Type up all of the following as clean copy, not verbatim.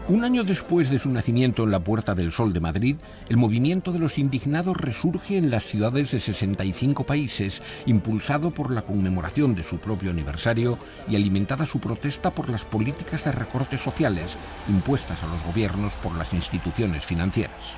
Un año después de su nacimiento en la Puerta del Sol de Madrid, el movimiento de los indignados resurge en las ciudades de 65 países, impulsado por la conmemoración de su propio aniversario y alimentada su protesta por las políticas de recortes sociales impuestas a los gobiernos por las instituciones financieras.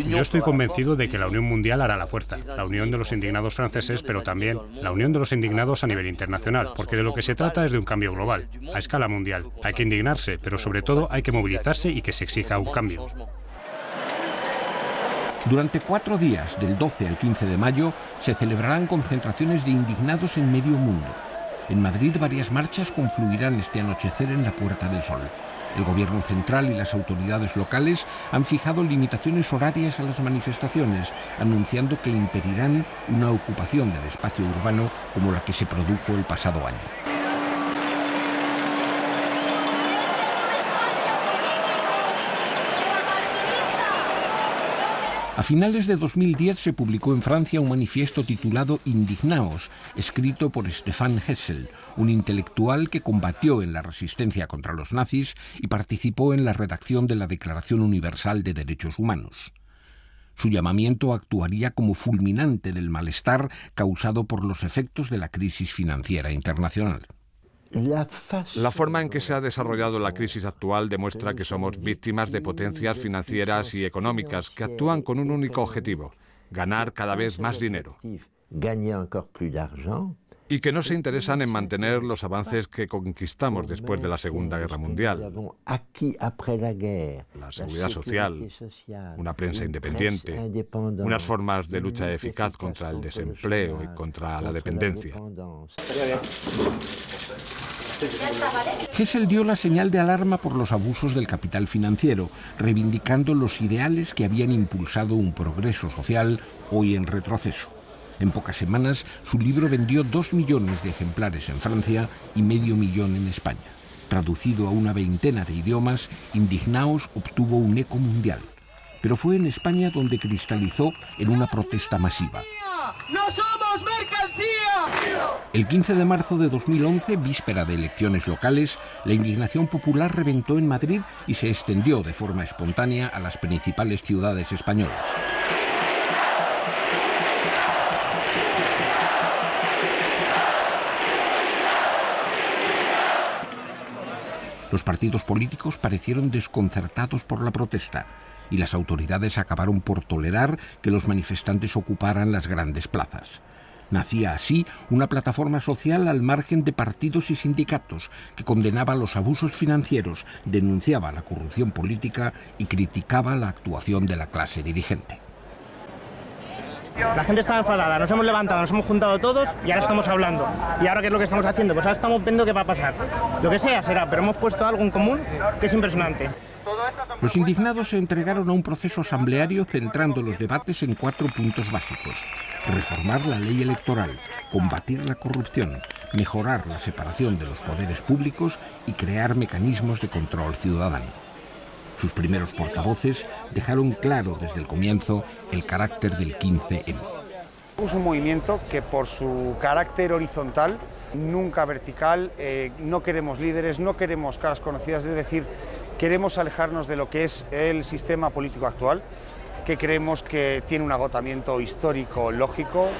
Yo estoy convencido de que la Unión Mundial hará la fuerza, la unión de los indignados franceses, pero también la unión de los indignados a nivel internacional, porque de lo que se trata es de un cambio global, a escala mundial. Hay que indignarse, pero sobre todo hay que movilizarse y que se exija un cambio. Durante 4 días, del 12 al 15 de mayo, se celebrarán concentraciones de indignados en medio mundo. En Madrid, varias marchas confluirán este anochecer en la Puerta del Sol. El gobierno central y las autoridades locales han fijado limitaciones horarias a las manifestaciones, anunciando que impedirán una ocupación del espacio urbano como la que se produjo el pasado año. A finales de 2010 se publicó en Francia un manifiesto titulado Indignaos, escrito por Stéphane Hessel, un intelectual que combatió en la resistencia contra los nazis y participó en la redacción de la Declaración Universal de Derechos Humanos. Su llamamiento actuaría como fulminante del malestar causado por los efectos de la crisis financiera internacional. La forma en que se ha desarrollado la crisis actual demuestra que somos víctimas de potencias financieras y económicas que actúan con un único objetivo: ganar cada vez más dinero. Y que no se interesan en mantener los avances que conquistamos después de la Segunda Guerra Mundial. La seguridad social, una prensa independiente, unas formas de lucha eficaz contra el desempleo y contra la dependencia. Hessel dio la señal de alarma por los abusos del capital financiero, reivindicando los ideales que habían impulsado un progreso social hoy en retroceso. En pocas semanas, su libro vendió 2 millones de ejemplares en Francia y 500.000 en España. Traducido a una veintena de idiomas, Indignaos obtuvo un eco mundial. Pero fue en España donde cristalizó en una protesta masiva. ¡No somos mercancía! El 15 de marzo de 2011, víspera de elecciones locales, la indignación popular reventó en Madrid y se extendió de forma espontánea a las principales ciudades españolas. Los partidos políticos parecieron desconcertados por la protesta y las autoridades acabaron por tolerar que los manifestantes ocuparan las grandes plazas. Nacía así una plataforma social al margen de partidos y sindicatos que condenaba los abusos financieros, denunciaba la corrupción política y criticaba la actuación de la clase dirigente. La gente estaba enfadada, nos hemos levantado, nos hemos juntado todos y ahora estamos hablando. ¿Y ahora qué es lo que estamos haciendo? Pues ahora estamos viendo qué va a pasar. Lo que sea será, pero hemos puesto algo en común que es impresionante. Los indignados se entregaron a un proceso asambleario centrando los debates en 4 puntos básicos: reformar la ley electoral, combatir la corrupción, mejorar la separación de los poderes públicos y crear mecanismos de control ciudadano. Sus primeros portavoces dejaron claro desde el comienzo el carácter del 15M. Es un movimiento que por su carácter horizontal, nunca vertical, no queremos líderes, no queremos caras conocidas, es decir, queremos alejarnos de lo que es el sistema político actual, que creemos que tiene un agotamiento histórico lógico.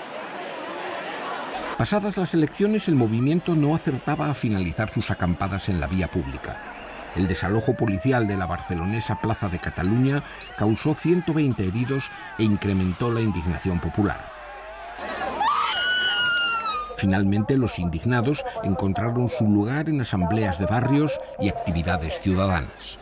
Pasadas las elecciones, el movimiento no acertaba a finalizar sus acampadas en la vía pública. El desalojo policial de la barcelonesa Plaza de Cataluña causó 120 heridos e incrementó la indignación popular. Finalmente, los indignados encontraron su lugar en asambleas de barrios y actividades ciudadanas.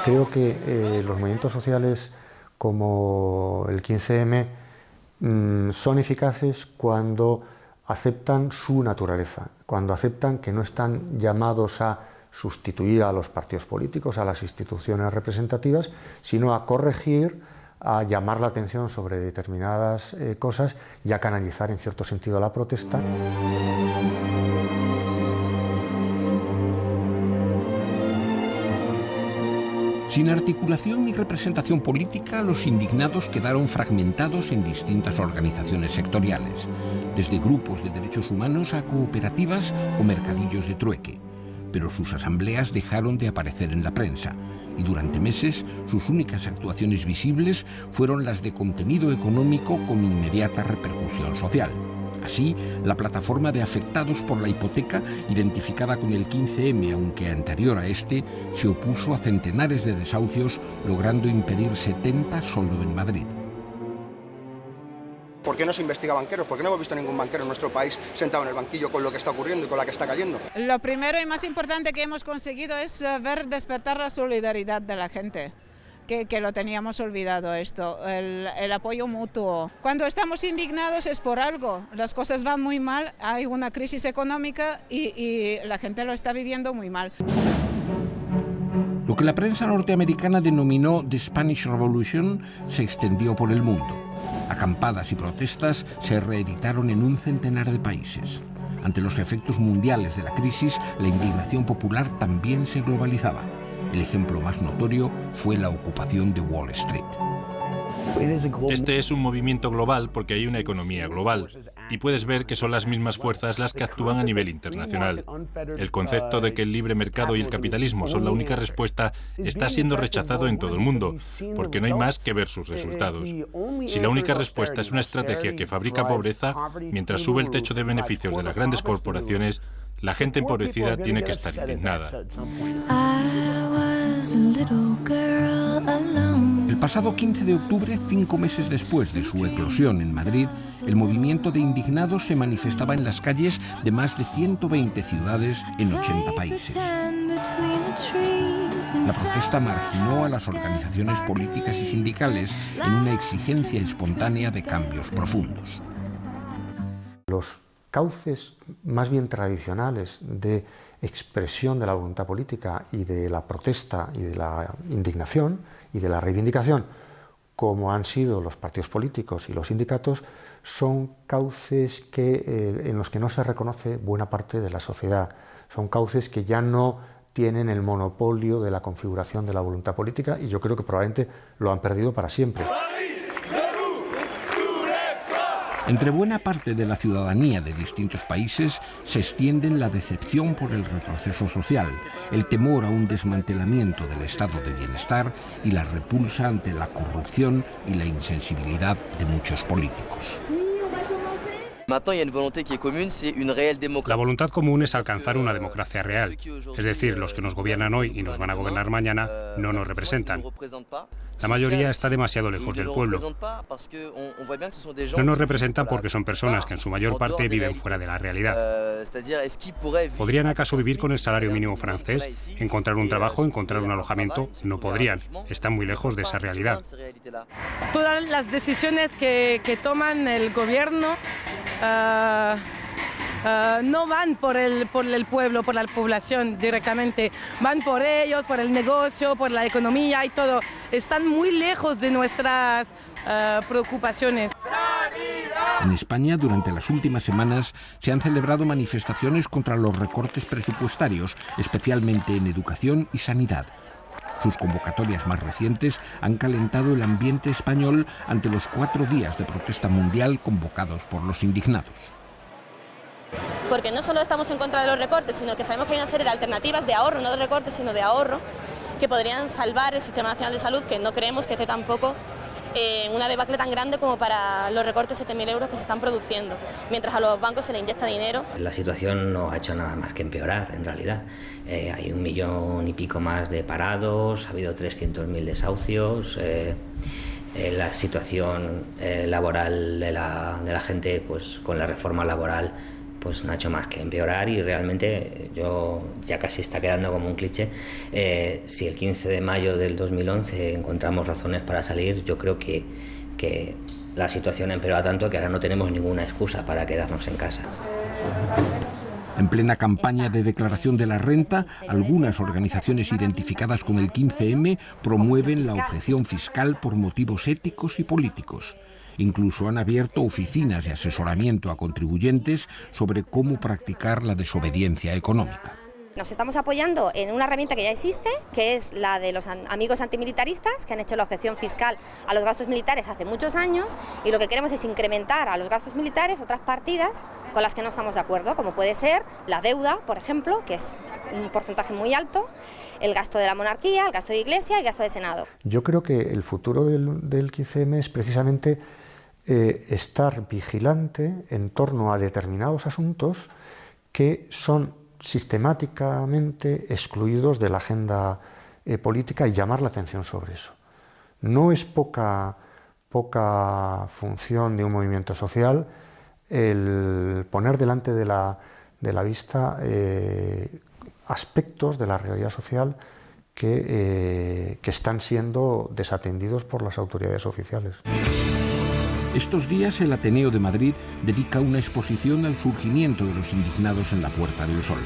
Creo que los movimientos sociales como el 15M son eficaces cuando aceptan su naturaleza, cuando aceptan que no están llamados a sustituir a los partidos políticos, a las instituciones representativas, sino a corregir, a llamar la atención sobre determinadas cosas y a canalizar en cierto sentido la protesta. Sin articulación ni representación política, los indignados quedaron fragmentados en distintas organizaciones sectoriales, desde grupos de derechos humanos a cooperativas o mercadillos de trueque. pero sus asambleas dejaron de aparecer en la prensa y durante meses sus únicas actuaciones visibles fueron las de contenido económico con inmediata repercusión social. Así, la plataforma de afectados por la hipoteca, identificada con el 15M, aunque anterior a este, se opuso a centenares de desahucios, logrando impedir 70 solo en Madrid. ¿Por qué no se investiga a banqueros? ¿Por qué no hemos visto ningún banquero en nuestro país sentado en el banquillo con lo que está ocurriendo y con la que está cayendo? Lo primero y más importante que hemos conseguido es ver despertar la solidaridad de la gente. Que lo teníamos olvidado esto, el apoyo mutuo. Cuando estamos indignados es por algo, las cosas van muy mal, hay una crisis económica y la gente lo está viviendo muy mal. Lo que la prensa norteamericana denominó The Spanish Revolution se extendió por el mundo. Acampadas y protestas se reeditaron en un centenar de países. Ante los efectos mundiales de la crisis, la indignación popular también se globalizaba. El ejemplo más notorio fue la ocupación de Wall Street. Este es un movimiento global porque hay una economía global y puedes ver que son las mismas fuerzas las que actúan a nivel internacional. El concepto de que el libre mercado y el capitalismo son la única respuesta está siendo rechazado en todo el mundo porque no hay más que ver sus resultados. Si la única respuesta es una estrategia que fabrica pobreza, mientras sube el techo de beneficios de las grandes corporaciones, la gente empobrecida tiene que estar indignada. El pasado 15 de octubre, 5 meses después de su eclosión en Madrid, el movimiento de indignados se manifestaba en las calles de más de 120 ciudades en 80 países. La protesta marginó a las organizaciones políticas y sindicales en una exigencia espontánea de cambios profundos. Los cauces más bien tradicionales de expresión de la voluntad política y de la protesta y de la indignación y de la reivindicación, como han sido los partidos políticos y los sindicatos, son cauces en los que no se reconoce buena parte de la sociedad. Son cauces que ya no tienen el monopolio de la configuración de la voluntad política y yo creo que probablemente lo han perdido para siempre. Entre buena parte de la ciudadanía de distintos países se extienden la decepción por el retroceso social, el temor a un desmantelamiento del estado de bienestar y la repulsa ante la corrupción y la insensibilidad de muchos políticos. La voluntad común es alcanzar una democracia real. Es decir, los que nos gobiernan hoy y nos van a gobernar mañana no nos representan. La mayoría está demasiado lejos del pueblo. No nos representan porque son personas que en su mayor parte viven fuera de la realidad. ¿Podrían acaso vivir con el salario mínimo francés? ¿Encontrar un trabajo? ¿Encontrar un alojamiento? No podrían. Están muy lejos de esa realidad. Todas las decisiones que toman el gobierno no van por el pueblo, por la población directamente, van por ellos, por el negocio, por la economía y todo. Están muy lejos de nuestras preocupaciones. En España, durante las últimas semanas, se han celebrado manifestaciones contra los recortes presupuestarios, especialmente en educación y sanidad. Sus convocatorias más recientes han calentado el ambiente español ante los 4 días de protesta mundial convocados por los indignados. Porque no solo estamos en contra de los recortes, sino que sabemos que hay una serie de alternativas de ahorro, no de recortes, sino de ahorro, que podrían salvar el Sistema Nacional de Salud, que no creemos que esté tampoco en una debacle tan grande como para los recortes de 7.000 euros que se están produciendo, mientras a los bancos se les inyecta dinero. La situación no ha hecho nada más que empeorar, en realidad. Hay 1 millón y pico más de parados, ha habido 300.000 desahucios, la situación laboral de la gente, pues con la reforma laboral, pues no ha hecho más que empeorar y realmente ya casi está quedando como un cliché. Si el 15 de mayo del 2011 encontramos razones para salir, yo creo que la situación ha empeorado tanto que ahora no tenemos ninguna excusa para quedarnos en casa. En plena campaña de declaración de la renta, algunas organizaciones identificadas con el 15M promueven la objeción fiscal por motivos éticos y políticos. Incluso han abierto oficinas de asesoramiento a contribuyentes sobre cómo practicar la desobediencia económica. Nos estamos apoyando en una herramienta que ya existe, que es la de los amigos antimilitaristas, que han hecho la objeción fiscal a los gastos militares hace muchos años, y lo que queremos es incrementar a los gastos militares otras partidas con las que no estamos de acuerdo, como puede ser la deuda, por ejemplo, que es un porcentaje muy alto, el gasto de la monarquía, el gasto de Iglesia y el gasto de Senado. Yo creo que el futuro del 15M es precisamente estar vigilante en torno a determinados asuntos que son sistemáticamente excluidos de la agenda política y llamar la atención sobre eso. No es poca función de un movimiento social el poner delante de la vista aspectos de la realidad social que están siendo desatendidos por las autoridades oficiales. Estos días el Ateneo de Madrid dedica una exposición al surgimiento de los indignados en la Puerta del Sol.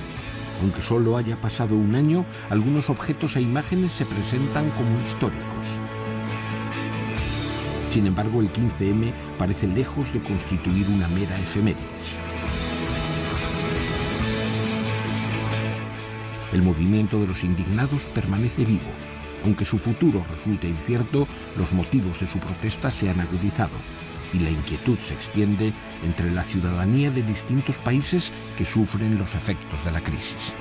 Aunque solo haya pasado un año, algunos objetos e imágenes se presentan como históricos. Sin embargo, el 15M parece lejos de constituir una mera efemérides. El movimiento de los indignados permanece vivo. Aunque su futuro resulte incierto, los motivos de su protesta se han agudizado y la inquietud se extiende entre la ciudadanía de distintos países que sufren los efectos de la crisis.